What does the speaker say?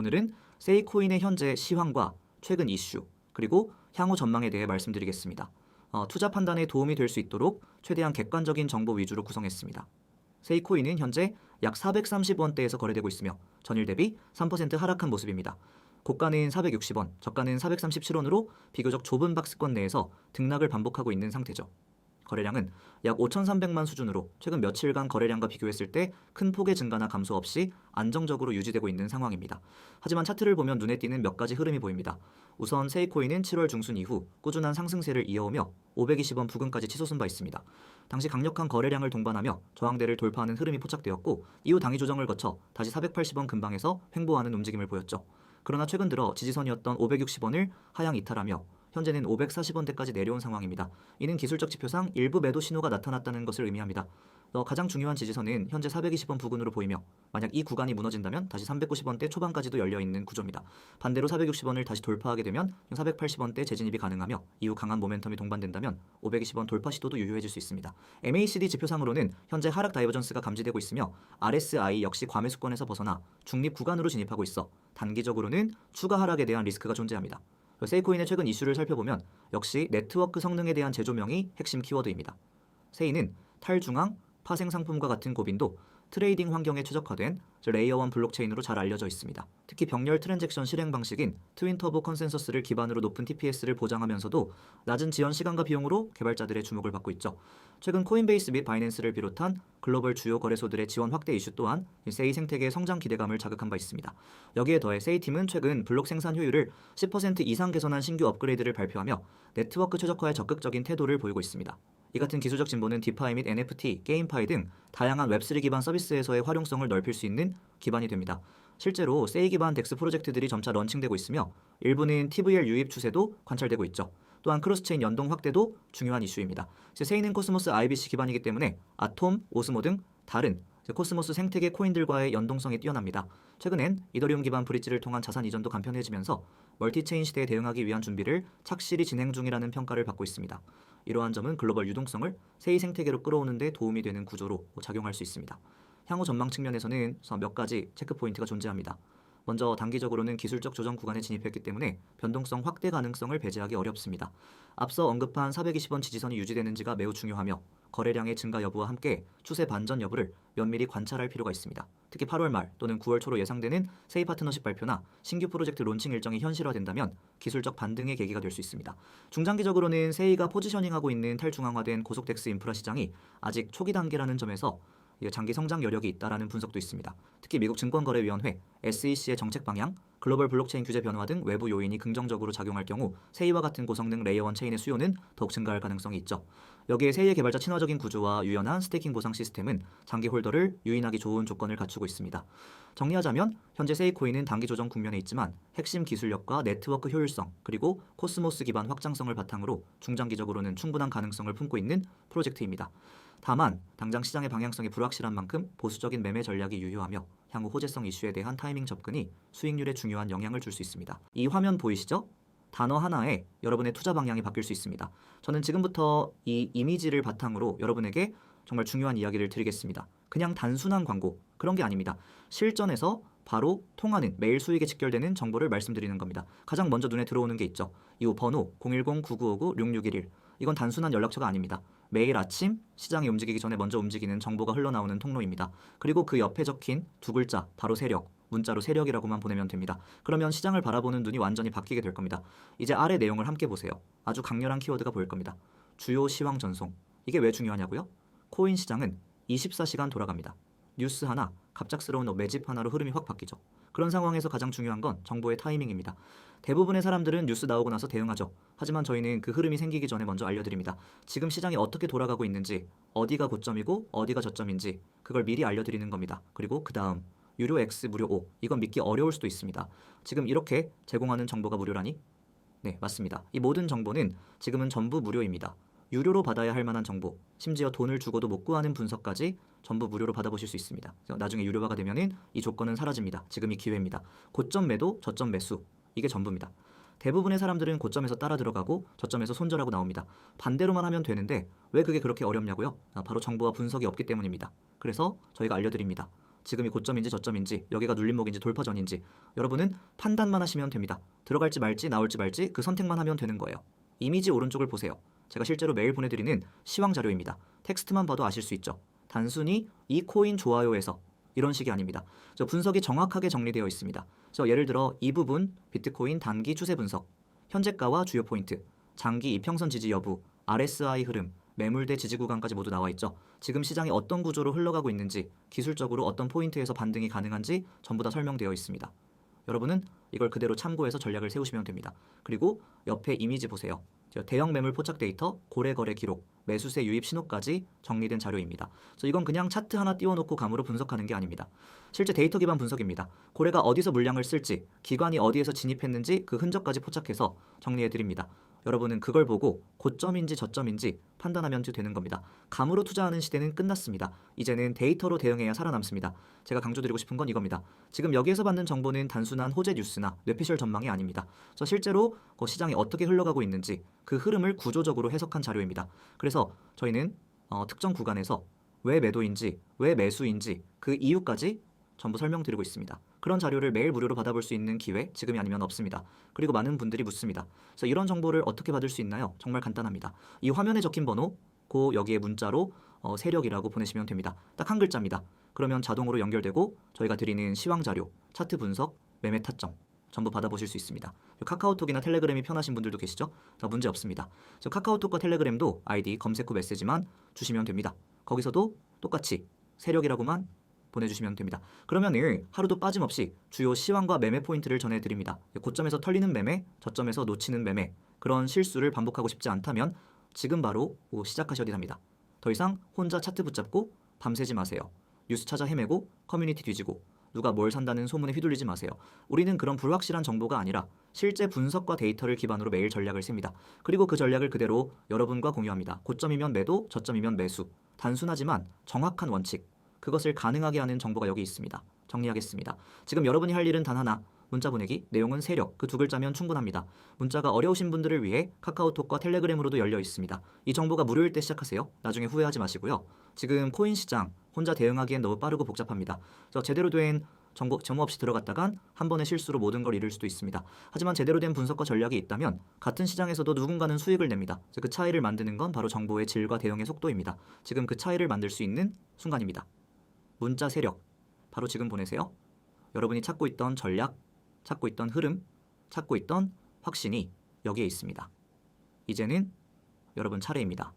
오늘은 세이코인의 현재 시황과 최근 이슈, 그리고 향후 전망에 대해 말씀드리겠습니다. 투자 판단에 도움이 될 수 있도록 최대한 객관적인 정보 위주로 구성했습니다. 세이코인은 현재 약 430원대에서 거래되고 있으며 전일 대비 3% 하락한 모습입니다. 고가는 460원, 저가는 437원으로 비교적 좁은 박스권 내에서 등락을 반복하고 있는 상태죠. 거래량은 약 5,300만 수준으로 최근 며칠간 거래량과 비교했을 때 큰 폭의 증가나 감소 없이 안정적으로 유지되고 있는 상황입니다. 하지만 차트를 보면 눈에 띄는 몇 가지 흐름이 보입니다. 우선 세이코인은 7월 중순 이후 꾸준한 상승세를 이어오며 520원 부근까지 치솟은 바 있습니다. 당시 강력한 거래량을 동반하며 저항대를 돌파하는 흐름이 포착되었고 이후 당위 조정을 거쳐 다시 480원 근방에서 횡보하는 움직임을 보였죠. 그러나 최근 들어 지지선이었던 560원을 하향 이탈하며 현재는 540원대까지 내려온 상황입니다. 이는 기술적 지표상 일부 매도 신호가 나타났다는 것을 의미합니다. 가장 중요한 지지선은 현재 420원 부근으로 보이며 만약 이 구간이 무너진다면 다시 390원대 초반까지도 열려있는 구조입니다. 반대로 460원을 다시 돌파하게 되면 480원대 재진입이 가능하며 이후 강한 모멘텀이 동반된다면 520원 돌파 시도도 유효해질 수 있습니다. MACD 지표상으로는 현재 하락 다이버전스가 감지되고 있으며 RSI 역시 과매수권에서 벗어나 중립 구간으로 진입하고 있어 단기적으로는 추가 하락에 대한 리스크가 존재합니다. 세이코인의 최근 이슈를 살펴보면 역시 네트워크 성능에 대한 재조명이 핵심 키워드입니다. 세이는 탈중앙, 파생 상품과 같은 고빈도 트레이딩 환경에 최적화된 레이어 1 블록체인으로 잘 알려져 있습니다. 특히 병렬 트랜잭션 실행 방식인 트윈 터보 컨센서스를 기반으로 높은 TPS를 보장하면서도 낮은 지연 시간과 비용으로 개발자들의 주목을 받고 있죠. 최근 코인베이스 및 바이낸스를 비롯한 글로벌 주요 거래소들의 지원 확대 이슈 또한 세이 생태계의 성장 기대감을 자극한 바 있습니다. 여기에 더해 세이팀은 최근 블록 생산 효율을 10% 이상 개선한 신규 업그레이드를 발표하며 네트워크 최적화에 적극적인 태도를 보이고 있습니다. 이 같은 기술적 진보는 디파이 및 NFT, 게임파이 등 다양한 웹3 기반 서비스에서의 활용성을 넓힐 수 있는 기반이 됩니다. 실제로 세이 기반 덱스 프로젝트들이 점차 런칭되고 있으며 일부는 TVL 유입 추세도 관찰되고 있죠. 또한 크로스체인 연동 확대도 중요한 이슈입니다. 세이는 코스모스 IBC 기반이기 때문에 아톰, 오스모 등 다른 코스모스 생태계 코인들과의 연동성이 뛰어납니다. 최근엔 이더리움 기반 브릿지를 통한 자산 이전도 간편해지면서 멀티체인 시대에 대응하기 위한 준비를 착실히 진행 중이라는 평가를 받고 있습니다. 이러한 점은 글로벌 유동성을 세이 생태계로 끌어오는 데 도움이 되는 구조로 작용할 수 있습니다. 향후 전망 측면에서는 몇 가지 체크 포인트가 존재합니다. 먼저 단기적으로는 기술적 조정 구간에 진입했기 때문에 변동성 확대 가능성을 배제하기 어렵습니다. 앞서 언급한 420원 지지선이 유지되는지가 매우 중요하며 거래량의 증가 여부와 함께 추세 반전 여부를 면밀히 관찰할 필요가 있습니다. 특히 8월 말 또는 9월 초로 예상되는 세이 파트너십 발표나 신규 프로젝트 론칭 일정이 현실화된다면 기술적 반등의 계기가 될 수 있습니다. 중장기적으로는 세이가 포지셔닝하고 있는 탈중앙화된 고속덱스 인프라 시장이 아직 초기 단계라는 점에서 장기 성장 여력이 있다라는 분석도 있습니다. 특히 미국 증권거래위원회 SEC의 정책 방향, 글로벌 블록체인 규제 변화 등 외부 요인이 긍정적으로 작용할 경우 세이와 같은 고성능 레이어 1 체인의 수요는 더욱 증가할 가능성이 있죠. 여기에 세이의 개발자 친화적인 구조와 유연한 스테이킹 보상 시스템은 장기 홀더를 유인하기 좋은 조건을 갖추고 있습니다. 정리하자면 현재 세이코인은 단기 조정 국면에 있지만 핵심 기술력과 네트워크 효율성 그리고 코스모스 기반 확장성을 바탕으로 중장기적으로는 충분한 가능성을 품고 있는 프로젝트입니다. 다만 당장 시장의 방향성이 불확실한 만큼 보수적인 매매 전략이 유효하며 향후 호재성 이슈에 대한 타이밍 접근이 수익률에 중요한 영향을 줄 수 있습니다. 이 화면 보이시죠? 단어 하나에 여러분의 투자 방향이 바뀔 수 있습니다. 저는 지금부터 이 이미지를 바탕으로 여러분에게 정말 중요한 이야기를 드리겠습니다. 그냥 단순한 광고, 그런 게 아닙니다. 실전에서 바로 통하는 매일 수익에 직결되는 정보를 말씀드리는 겁니다. 가장 먼저 눈에 들어오는 게 있죠. 이후 번호 010-9959-6611. 이건 단순한 연락처가 아닙니다. 매일 아침 시장이 움직이기 전에 먼저 움직이는 정보가 흘러나오는 통로입니다. 그리고 그 옆에 적힌 두 글자, 바로 세력, 문자로 세력이라고만 보내면 됩니다. 그러면 시장을 바라보는 눈이 완전히 바뀌게 될 겁니다. 이제 아래 내용을 함께 보세요. 아주 강렬한 키워드가 보일 겁니다. 주요 시황 전송. 이게 왜 중요하냐고요? 코인 시장은 24시간 돌아갑니다. 뉴스 하나, 갑작스러운 매집 하나로 흐름이 확 바뀌죠. 그런 상황에서 가장 중요한 건 정보의 타이밍입니다. 대부분의 사람들은 뉴스 나오고 나서 대응하죠. 하지만 저희는 그 흐름이 생기기 전에 먼저 알려드립니다. 지금 시장이 어떻게 돌아가고 있는지, 어디가 고점이고 어디가 저점인지 그걸 미리 알려드리는 겁니다. 그리고 그 다음 유료 X, 무료 O, 이건 믿기 어려울 수도 있습니다. 지금 이렇게 제공하는 정보가 무료라니? 네, 맞습니다. 이 모든 정보는 지금은 전부 무료입니다. 유료로 받아야 할 만한 정보, 심지어 돈을 주고도 못 구하는 분석까지 전부 무료로 받아보실 수 있습니다. 나중에 유료화가 되면은 이 조건은 사라집니다. 지금이 기회입니다. 고점 매도, 저점 매수, 이게 전부입니다. 대부분의 사람들은 고점에서 따라 들어가고 저점에서 손절하고 나옵니다. 반대로만 하면 되는데 왜 그게 그렇게 어렵냐고요? 바로 정보와 분석이 없기 때문입니다. 그래서 저희가 알려드립니다. 지금이 고점인지 저점인지, 여기가 눌림목인지 돌파전인지 여러분은 판단만 하시면 됩니다. 들어갈지 말지 나올지 말지 그 선택만 하면 되는 거예요. 이미지 오른쪽을 보세요. 제가 실제로 매일 보내드리는 시황 자료입니다. 텍스트만 봐도 아실 수 있죠. 단순히 이 코인 좋아요에서 이런 식이 아닙니다. 분석이 정확하게 정리되어 있습니다. 예를 들어 이 부분 비트코인 단기 추세 분석, 현재가와 주요 포인트, 장기 이평선 지지 여부, RSI 흐름, 매물대 지지 구간까지 모두 나와 있죠. 지금 시장이 어떤 구조로 흘러가고 있는지, 기술적으로 어떤 포인트에서 반등이 가능한지 전부 다 설명되어 있습니다. 여러분은 이걸 그대로 참고해서 전략을 세우시면 됩니다. 그리고 옆에 이미지 보세요. 대형 매물 포착 데이터, 고래 거래 기록, 매수세 유입 신호까지 정리된 자료입니다. 이건 그냥 차트 하나 띄워놓고 감으로 분석하는 게 아닙니다. 실제 데이터 기반 분석입니다. 고래가 어디서 물량을 쓸지, 기관이 어디에서 진입했는지 그 흔적까지 포착해서 정리해드립니다. 여러분은 그걸 보고 고점인지 저점인지 판단하면 되는 겁니다. 감으로 투자하는 시대는 끝났습니다. 이제는 데이터로 대응해야 살아남습니다. 제가 강조드리고 싶은 건 이겁니다. 지금 여기에서 받는 정보는 단순한 호재 뉴스나 뇌피셜 전망이 아닙니다. 실제로 시장이 어떻게 흘러가고 있는지 그 흐름을 구조적으로 해석한 자료입니다. 그래서 저희는 특정 구간에서 왜 매도인지, 왜 매수인지 그 이유까지 전부 설명드리고 있습니다. 그런 자료를 매일 무료로 받아볼 수 있는 기회 지금이 아니면 없습니다. 그리고 많은 분들이 묻습니다. 그래서 이런 정보를 어떻게 받을 수 있나요? 정말 간단합니다. 이 화면에 적힌 번호, 여기에 문자로 세력이라고 보내시면 됩니다. 딱 한 글자입니다. 그러면 자동으로 연결되고 저희가 드리는 시황 자료, 차트 분석, 매매 타점 전부 받아보실 수 있습니다. 카카오톡이나 텔레그램이 편하신 분들도 계시죠? 문제 없습니다. 카카오톡과 텔레그램도 아이디 검색 후 메시지만 주시면 됩니다. 거기서도 똑같이 세력이라고만 보내주시면 됩니다. 그러면 하루도 빠짐없이 주요 시황과 매매 포인트를 전해드립니다. 고점에서 털리는 매매, 저점에서 놓치는 매매, 그런 실수를 반복하고 싶지 않다면 지금 바로 시작하셔야 합니다. 더 이상 혼자 차트 붙잡고 밤새지 마세요. 뉴스 찾아 헤매고 커뮤니티 뒤지고 누가 뭘 산다는 소문에 휘둘리지 마세요. 우리는 그런 불확실한 정보가 아니라 실제 분석과 데이터를 기반으로 매일 전략을 셉니다. 그리고 그 전략을 그대로 여러분과 공유합니다. 고점이면 매도, 저점이면 매수. 단순하지만 정확한 원칙. 그것을 가능하게 하는 정보가 여기 있습니다. 정리하겠습니다. 지금 여러분이 할 일은 단 하나. 문자 보내기, 내용은 세력, 그 두 글자면 충분합니다. 문자가 어려우신 분들을 위해 카카오톡과 텔레그램으로도 열려 있습니다. 이 정보가 무료일 때 시작하세요. 나중에 후회하지 마시고요. 지금 코인 시장 혼자 대응하기엔 너무 빠르고 복잡합니다. 제대로 된 정보 없이 들어갔다간 한 번의 실수로 모든 걸 잃을 수도 있습니다. 하지만 제대로 된 분석과 전략이 있다면 같은 시장에서도 누군가는 수익을 냅니다. 그 차이를 만드는 건 바로 정보의 질과 대응의 속도입니다. 지금 그 차이를 만들 수 있는 순간입니다. 문자 세력 바로 지금 보내세요. 여러분이 찾고 있던 전략, 찾고 있던 흐름, 찾고 있던 확신이 여기에 있습니다. 이제는 여러분 차례입니다.